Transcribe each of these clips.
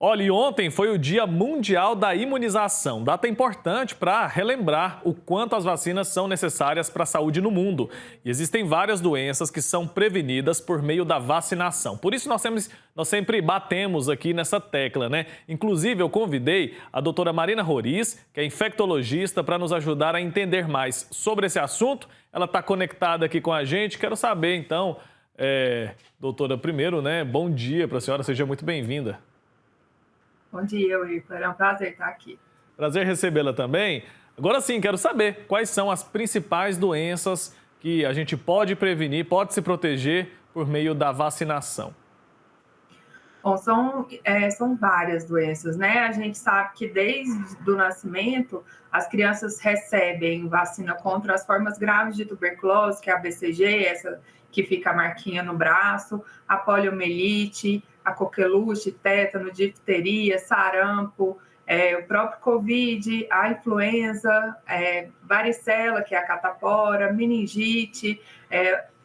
Olha, e ontem foi o Dia Mundial da Imunização, data importante para relembrar o quanto as vacinas são necessárias para a saúde no mundo. E existem várias doenças que são prevenidas por meio da vacinação. Por isso nós sempre batemos aqui nessa tecla, né? Inclusive, eu convidei a doutora Marina Roriz, que é infectologista, para nos ajudar a entender mais sobre esse assunto. Ela está conectada aqui com a gente. Quero saber, então, doutora, primeiro, né? Bom dia para a senhora, seja muito bem-vinda. Bom dia, Wilker. É um prazer estar aqui. Prazer recebê-la também. Agora sim, quero saber quais são as principais doenças que a gente pode prevenir, pode se proteger por meio da vacinação. Bom, são várias doenças, né? A gente sabe que desde o nascimento, as crianças recebem vacina contra as formas graves de tuberculose, que é a BCG, essa que fica a marquinha no braço, a poliomielite, a coqueluche, tétano, difteria, sarampo, o próprio Covid, a influenza, varicela, que é a catapora, meningite,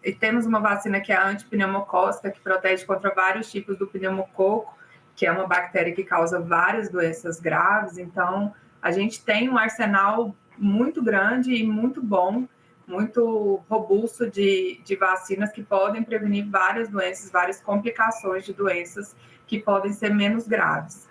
e temos uma vacina que é a antipneumocócica, que protege contra vários tipos do pneumococo, que é uma bactéria que causa várias doenças graves. Então, a gente tem um arsenal muito grande e muito bom, muito robusto de vacinas que podem prevenir várias doenças, várias complicações de doenças que podem ser menos graves.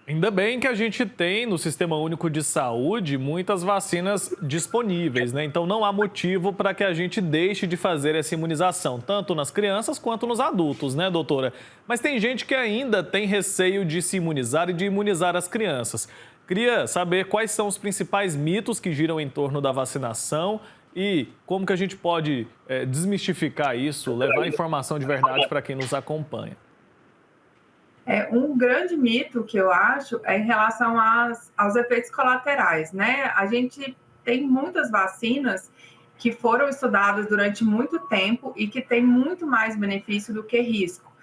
Ainda bem que a gente tem no Sistema Único de Saúde muitas vacinas disponíveis, né? Então não há motivo para que a gente deixe de fazer essa imunização, tanto nas crianças quanto nos adultos, né, doutora? Mas tem gente que ainda tem receio de se imunizar e de imunizar as crianças. Queria saber quais são os principais mitos que giram em torno da vacinação e como que a gente pode desmistificar isso, levar informação de verdade para quem nos acompanha. Um grande mito que eu acho é em relação aos efeitos colaterais, né? A gente tem muitas vacinas que foram estudadas durante muito tempo e que têm muito mais benefício do que risco.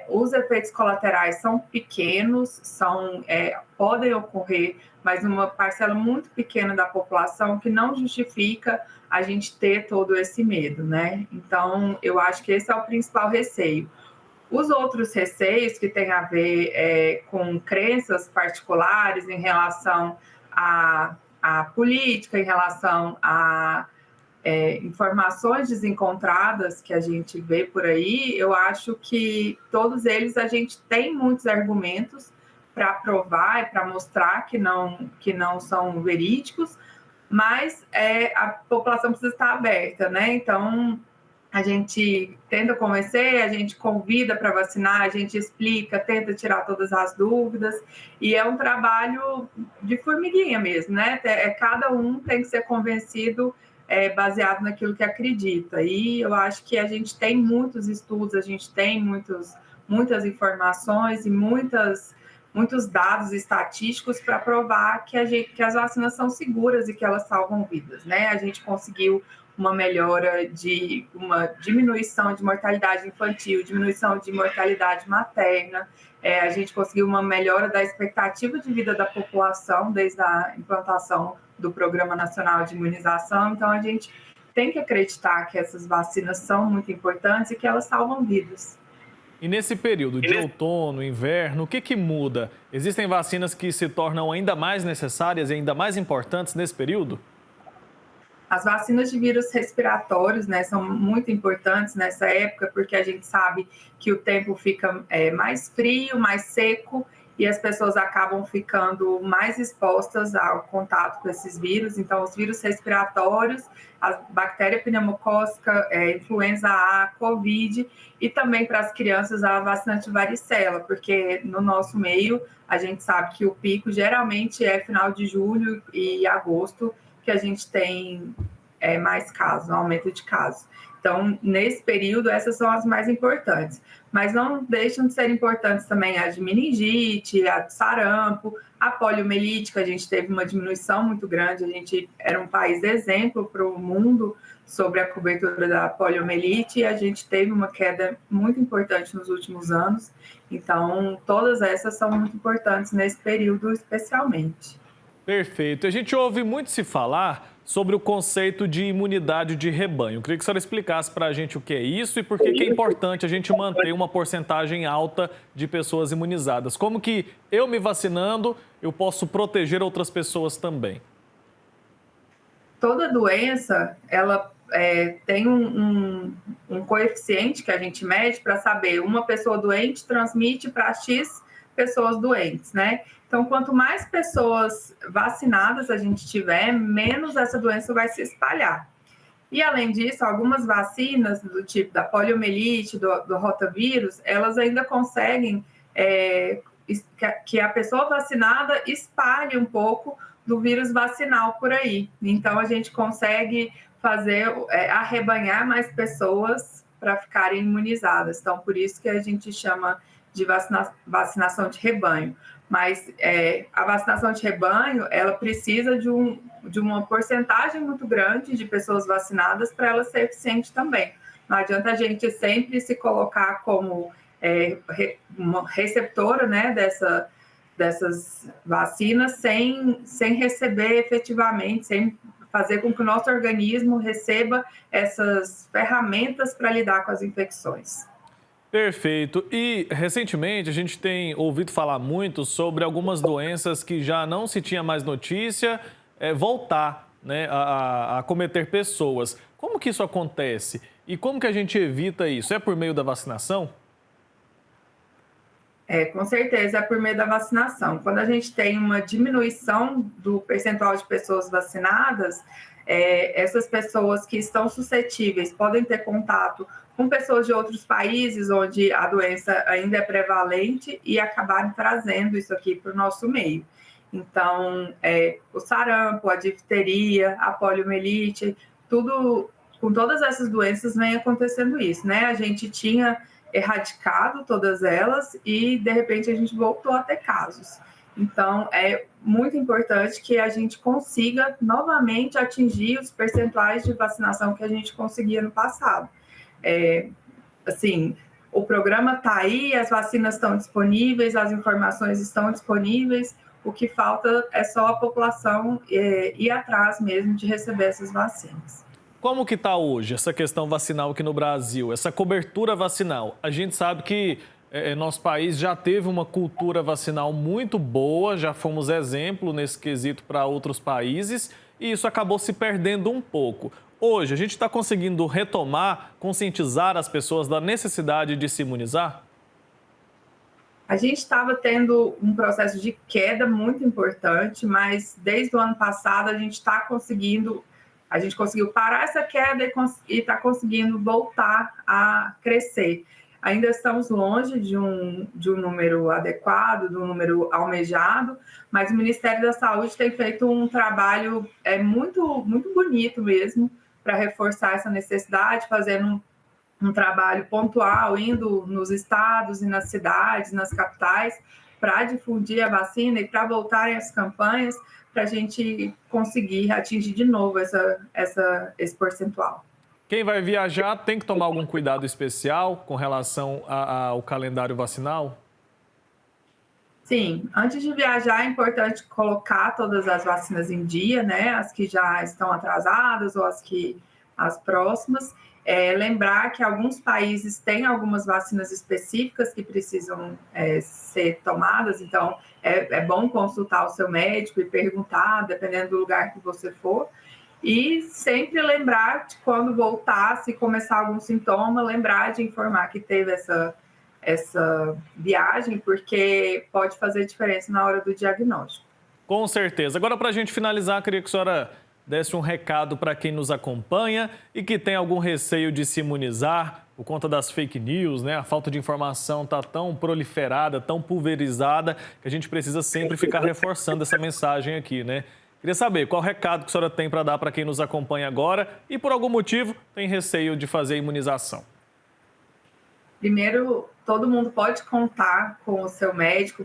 Os efeitos colaterais são pequenos, podem ocorrer, mas numa parcela muito pequena da população que não justifica a gente ter todo esse medo, né? Então, eu acho que esse é o principal receio. Os outros receios que têm a ver com crenças particulares em relação à política, em relação a informações desencontradas que a gente vê por aí, eu acho que todos eles a gente tem muitos argumentos para provar e para mostrar que não são verídicos, mas a população precisa estar aberta, né? Então, a gente tenta convencer, a gente convida para vacinar, a gente explica, tenta tirar todas as dúvidas, e é um trabalho de formiguinha mesmo, né? Cada um tem que ser convencido baseado naquilo que acredita. E eu acho que a gente tem muitos estudos, a gente tem muitas informações e muitos dados estatísticos para provar que as vacinas são seguras e que elas salvam vidas, né? A gente conseguiu uma melhora uma diminuição de mortalidade infantil, diminuição de mortalidade materna, a gente conseguiu uma melhora da expectativa de vida da população desde a implantação do Programa Nacional de Imunização. Então, a gente tem que acreditar que essas vacinas são muito importantes e que elas salvam vidas. E nesse período de outono, inverno, o que muda? Existem vacinas que se tornam ainda mais necessárias e ainda mais importantes nesse período? As vacinas de vírus respiratórios, né, são muito importantes nessa época, porque a gente sabe que o tempo fica mais frio, mais seco, e as pessoas acabam ficando mais expostas ao contato com esses vírus. Então, os vírus respiratórios, a bactéria pneumocócica, influenza A, Covid, e também para as crianças a vacina anti-varicela, porque no nosso meio a gente sabe que o pico geralmente é final de julho e agosto, que a gente tem mais casos, um aumento de casos. Então, nesse período, essas são as mais importantes. Mas não deixam de ser importantes também a de meningite, a de sarampo, a poliomielite, que a gente teve uma diminuição muito grande. A gente era um país exemplo para o mundo sobre a cobertura da poliomielite e a gente teve uma queda muito importante nos últimos anos. Então, todas essas são muito importantes nesse período especialmente. Perfeito. A gente ouve muito se falar sobre o conceito de imunidade de rebanho. Eu queria que a senhora explicasse para a gente o que é isso e por que é importante a gente manter uma porcentagem alta de pessoas imunizadas. Como que eu me vacinando, eu posso proteger outras pessoas também? Toda doença, ela tem um coeficiente que a gente mede para saber uma pessoa doente transmite para X pessoas doentes, né? Então, quanto mais pessoas vacinadas a gente tiver, menos essa doença vai se espalhar. E, além disso, algumas vacinas do tipo da poliomielite, do rotavírus, elas ainda conseguem que a pessoa vacinada espalhe um pouco do vírus vacinal por aí. Então, a gente consegue arrebanhar mais pessoas para ficarem imunizadas. Então, por isso que a gente chama de vacinação de rebanho. Mas a vacinação de rebanho, ela precisa de uma porcentagem muito grande de pessoas vacinadas para ela ser eficiente também. Não adianta a gente sempre se colocar como uma receptora, né, dessas vacinas sem receber efetivamente, sem fazer com que o nosso organismo receba essas ferramentas para lidar com as infecções. Perfeito. E recentemente a gente tem ouvido falar muito sobre algumas doenças que já não se tinha mais notícia voltar, né, a acometer pessoas. Como que isso acontece? E como que a gente evita isso? É por meio da vacinação? Com certeza é por meio da vacinação. Quando a gente tem uma diminuição do percentual de pessoas vacinadas, essas pessoas que estão suscetíveis podem ter contato com pessoas de outros países onde a doença ainda é prevalente e acabarem trazendo isso aqui para o nosso meio. Então, o sarampo, a difteria, a poliomielite, tudo, com todas essas doenças vem acontecendo isso, né? A gente tinha erradicado todas elas e, de repente, a gente voltou a ter casos. Então, é muito importante que a gente consiga novamente atingir os percentuais de vacinação que a gente conseguia no passado. Assim, o programa está aí, as vacinas estão disponíveis, as informações estão disponíveis, o que falta é só a população ir atrás mesmo de receber essas vacinas. Como que está hoje essa questão vacinal aqui no Brasil, essa cobertura vacinal? A gente sabe que nosso país já teve uma cultura vacinal muito boa, já fomos exemplo nesse quesito para outros países e isso acabou se perdendo um pouco. Hoje, a gente está conseguindo retomar, conscientizar as pessoas da necessidade de se imunizar? A gente estava tendo um processo de queda muito importante, mas desde o ano passado a gente conseguiu parar essa queda e está conseguindo voltar a crescer. Ainda estamos longe de um número adequado, de um número almejado, mas o Ministério da Saúde tem feito um trabalho muito, muito bonito mesmo para reforçar essa necessidade, fazendo um trabalho pontual, indo nos estados e nas cidades, nas capitais, para difundir a vacina e para voltarem as campanhas, para a gente conseguir atingir de novo esse percentual. Quem vai viajar tem que tomar algum cuidado especial com relação ao calendário vacinal? Sim, antes de viajar é importante colocar todas as vacinas em dia, né? As que já estão atrasadas ou as próximas. Lembrar que alguns países têm algumas vacinas específicas que precisam ser tomadas, então é bom consultar o seu médico e perguntar, dependendo do lugar que você for. E sempre lembrar de quando voltar, se começar algum sintoma, lembrar de informar que teve essa viagem, porque pode fazer diferença na hora do diagnóstico. Com certeza. Agora, para a gente finalizar, queria que a senhora desse um recado para quem nos acompanha e que tem algum receio de se imunizar por conta das fake news, né? A falta de informação está tão proliferada, tão pulverizada, que a gente precisa sempre ficar reforçando essa mensagem aqui, né? Queria saber qual recado que a senhora tem para dar para quem nos acompanha agora e, por algum motivo, tem receio de fazer a imunização. Primeiro, todo mundo pode contar com o seu médico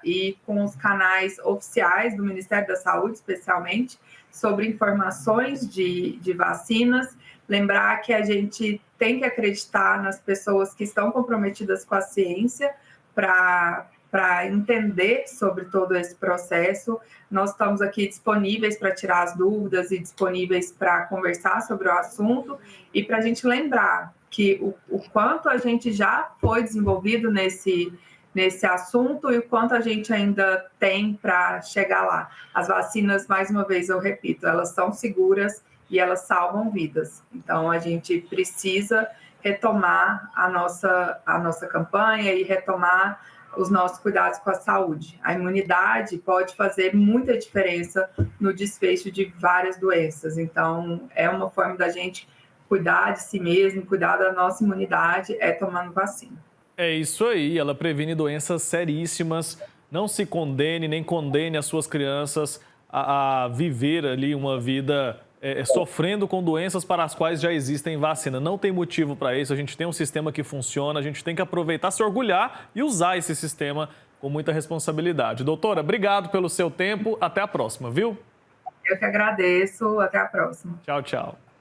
e com os canais oficiais do Ministério da Saúde, especialmente, sobre informações de vacinas. Lembrar que a gente tem que acreditar nas pessoas que estão comprometidas com a ciência para para entender sobre todo esse processo. Nós estamos aqui disponíveis para tirar as dúvidas e disponíveis para conversar sobre o assunto e para a gente lembrar que o quanto a gente já foi desenvolvido nesse assunto e o quanto a gente ainda tem para chegar lá. As vacinas, mais uma vez eu repito, elas são seguras e elas salvam vidas. Então, a gente precisa retomar a nossa campanha e retomar os nossos cuidados com a saúde. A imunidade pode fazer muita diferença no desfecho de várias doenças. Então, é uma forma da gente cuidar de si mesmo, cuidar da nossa imunidade, é tomando vacina. É isso aí, ela previne doenças seríssimas. Não se condene, nem condene as suas crianças a viver ali uma vida sofrendo com doenças para as quais já existem vacina. Não tem motivo para isso, a gente tem um sistema que funciona, a gente tem que aproveitar, se orgulhar e usar esse sistema com muita responsabilidade. Doutora, obrigado pelo seu tempo, até a próxima, viu? Eu que agradeço, até a próxima. Tchau, tchau.